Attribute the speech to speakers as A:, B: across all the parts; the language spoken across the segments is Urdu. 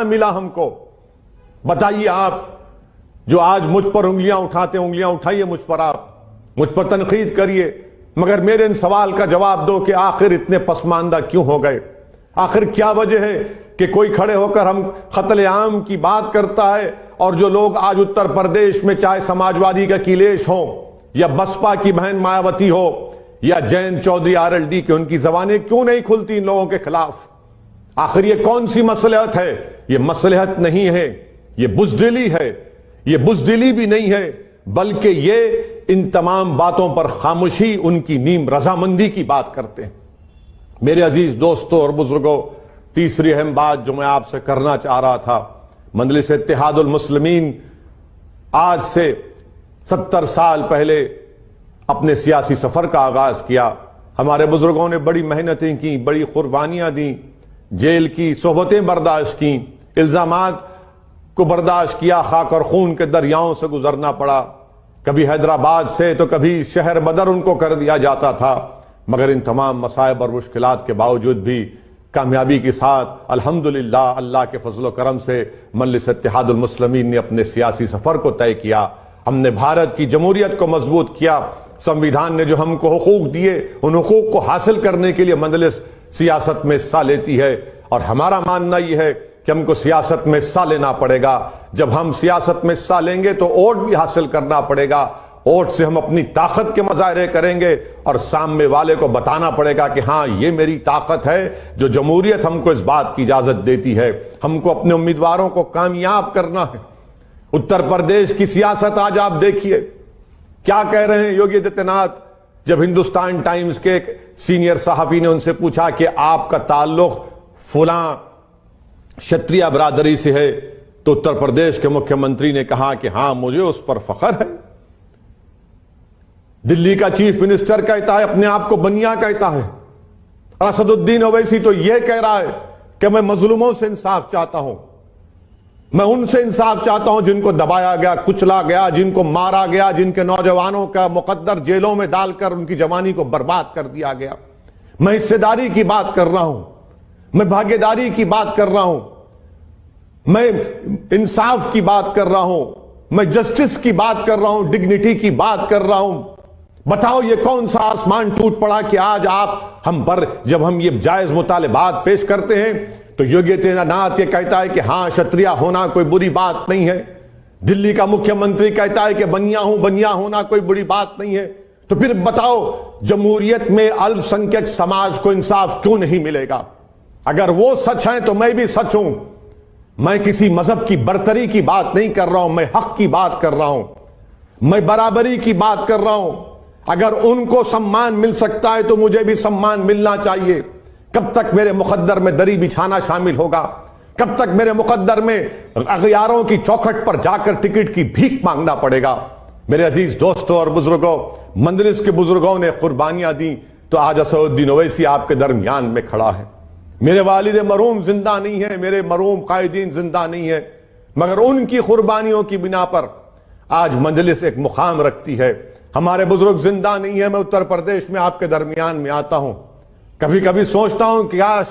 A: ملا ہم کو؟ بتائیے آپ جو آج مجھ پر انگلیاں اٹھاتے ہیں، انگلیاں اٹھائیے مجھ پر، آپ مجھ پر تنقید کریے، مگر میرے ان سوال کا جواب دو کہ آخر اتنے پسماندہ کیوں ہو گئے؟ آخر کیا وجہ ہے کہ کوئی کھڑے ہو کر ہم قتل عام کی بات کرتا ہے، اور جو لوگ آج اتر پردیش میں چاہے سماجوادی کا اکھلیش ہو یا بسپا کی بہن مایاوتی ہو یا جین چودھری RLD کی، ان کی زبانیں کیوں نہیں کھلتی ان لوگوں کے خلاف؟ آخر یہ کون سی مصلحت ہے؟ یہ مصلحت نہیں ہے، یہ بزدلی ہے، یہ بزدلی بھی نہیں ہے، بلکہ یہ ان تمام باتوں پر خاموشی، ان کی نیم رضامندی کی بات کرتے ہیں۔ میرے عزیز دوستوں اور بزرگوں، تیسری اہم بات جو میں آپ سے کرنا چاہ رہا تھا، مجلس اتحاد المسلمین آج سے 70 سال پہلے اپنے سیاسی سفر کا آغاز کیا۔ ہمارے بزرگوں نے بڑی محنتیں کی، بڑی قربانیاں دیں، جیل کی صحبتیں برداشت کی، الزامات کو برداشت کیا، خاک اور خون کے دریاؤں سے گزرنا پڑا، کبھی حیدرآباد سے تو کبھی شہر بدر ان کو کر دیا جاتا تھا، مگر ان تمام مصائب اور مشکلات کے باوجود بھی کامیابی کے ساتھ الحمدللہ اللہ کے فضل و کرم سے مجلس اتحاد المسلمین نے اپنے سیاسی سفر کو طے کیا۔ ہم نے بھارت کی جمہوریت کو مضبوط کیا، سنویدھان نے جو ہم کو حقوق دیے ان حقوق کو حاصل کرنے کے لیے مجلس سیاست میں حصہ لیتی ہے، اور ہمارا ماننا یہ ہے کہ ہم کو سیاست میں حصہ لینا پڑے گا۔ جب ہم سیاست میں حصہ لیں گے تو ووٹ بھی حاصل کرنا پڑے گا، ووٹ سے ہم اپنی طاقت کے مظاہرے کریں گے، اور سامنے والے کو بتانا پڑے گا کہ ہاں یہ میری طاقت ہے جو جمہوریت ہم کو اس بات کی اجازت دیتی ہے۔ ہم کو اپنے امیدواروں کو کامیاب کرنا ہے۔ اتر پردیش کی سیاست آج آپ دیکھیے کیا کہہ رہے ہیں یوگی آدتیہ ناتھ۔ جب ہندوستان ٹائمز کے ایک سینئر صحافی نے ان سے پوچھا کہ آپ کا تعلق فلاں شتریہ برادری سے ہے، تو اتر پردیش کے مکھیہ منتری نے کہا کہ ہاں مجھے اس پر فخر ہے۔ دلی کا چیف منسٹر کہتا ہے، اپنے آپ کو بنیا کہتا ہے۔ اسد الدین اویسی تو یہ کہہ رہا ہے کہ میں مظلوموں سے انصاف چاہتا ہوں، میں ان سے انصاف چاہتا ہوں جن کو دبایا گیا، کچلا گیا، جن کو مارا گیا، جن کے نوجوانوں کا مقدر جیلوں میں ڈال کر ان کی جوانی کو برباد کر دیا گیا۔ میں حصہ داری کی بات کر رہا ہوں، میں بھاگیداری داری کی بات کر رہا ہوں، میں انصاف کی بات کر رہا ہوں، میں جسٹس کی بات کر رہا ہوں، ڈگنیٹی کی بات کر رہا ہوں۔ بتاؤ یہ کون سا آسمان ٹوٹ پڑا کہ آج آپ ہم پر جب ہم یہ جائز مطالبات پیش کرتے ہیں تو یوگی آدتیہ ناتھ یہ کہتا ہے کہ ہاں شتریہ ہونا کوئی بری بات نہیں ہے، دلی کا مکھیہ منتری کہتا ہے کہ بنیا ہوں، بنیا ہونا کوئی بری بات نہیں ہے، تو پھر بتاؤ جمہوریت میں الپ سنکھیک سماج کو انصاف کیوں نہیں ملے گا؟ اگر وہ سچ ہیں تو میں بھی سچ ہوں۔ میں کسی مذہب کی برتری کی بات نہیں کر رہا ہوں، میں حق کی بات کر رہا ہوں، میں برابری کی بات کر رہا ہوں۔ اگر ان کو سمان مل سکتا ہے تو مجھے بھی سمان ملنا چاہیے۔ کب تک میرے مقدر میں دری بچھانا شامل ہوگا؟ کب تک میرے مقدر میں اغیاروں کی چوکھٹ پر جا کر ٹکٹ کی بھیک مانگنا پڑے گا؟ میرے عزیز دوستوں اور بزرگوں، مجلس کے بزرگوں نے قربانیاں دیں تو آج اسد الدین اویسی آپ کے درمیان میں کھڑا ہے۔ میرے والد مرحوم زندہ نہیں ہے، میرے مرحوم قائدین زندہ نہیں ہے، مگر ان کی قربانیوں کی بنا پر آج مجلس ایک مقام رکھتی ہے۔ ہمارے بزرگ زندہ نہیں ہیں، میں اتر پردیش میں آپ کے درمیان میں آتا ہوں، کبھی کبھی سوچتا ہوں کہ کاش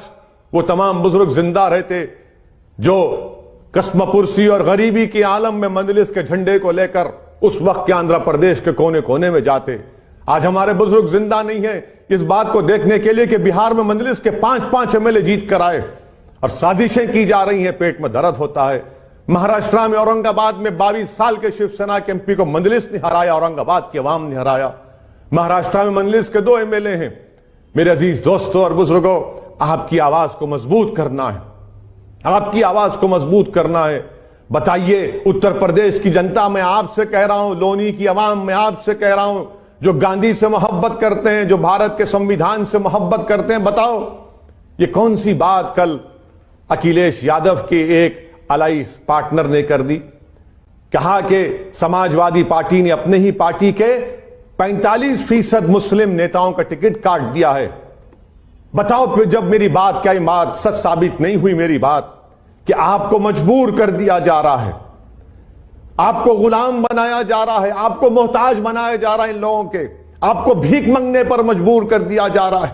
A: وہ تمام بزرگ زندہ رہتے جو قسم پرسی اور غریبی کے عالم میں مجلس کے جھنڈے کو لے کر اس وقت کے آندھرا پردیش کے کونے کونے میں جاتے۔ آج ہمارے بزرگ زندہ نہیں ہیں اس بات کو دیکھنے کے لیے کہ بہار میں مجلس کے 5 MLA جیت کر آئے اور سازشیں کی جا رہی ہیں، پیٹ میں درد ہوتا ہے۔ مہاراشٹر میں اورنگ آباد میں 22 سال کے شیو سینا کے MP کو مجلس نے ہرایا، اورنگ آباد کی عوام نے ہرایا۔ مہاراشٹر میں مجلس کے 2 MLA ہیں۔ میرے عزیز دوستوں اور بزرگوں، آپ کی آواز کو مضبوط کرنا ہے، آپ کی آواز کو مضبوط کرنا ہے۔ بتائیے اتر پردیش کی جنتا میں آپ سے کہہ رہا ہوں، لونی کی عوام میں آپ سے کہہ رہا ہوں، جو گاندھی سے محبت کرتے ہیں، جو بھارت کے سنویدھان سے محبت کرتے ہیں، بتاؤ یہ کون سی بات کل اکھلیش یادو کے ایک الائنس پارٹنر نے کر دی؟ کہا کہ سماجوادی پارٹی نے اپنے ہی پارٹی کے 45% مسلم نیتاؤں کا ٹکٹ کاٹ دیا ہے۔ بتاؤ پھر جب میری بات کیا بات سچ ثابت نہیں ہوئی؟ میری بات کہ آپ کو مجبور کر دیا جا رہا ہے، آپ کو غلام بنایا جا رہا ہے، آپ کو محتاج بنایا جا رہا ہے، ان لوگوں کے آپ کو بھیک منگنے پر مجبور کر دیا جا رہا ہے۔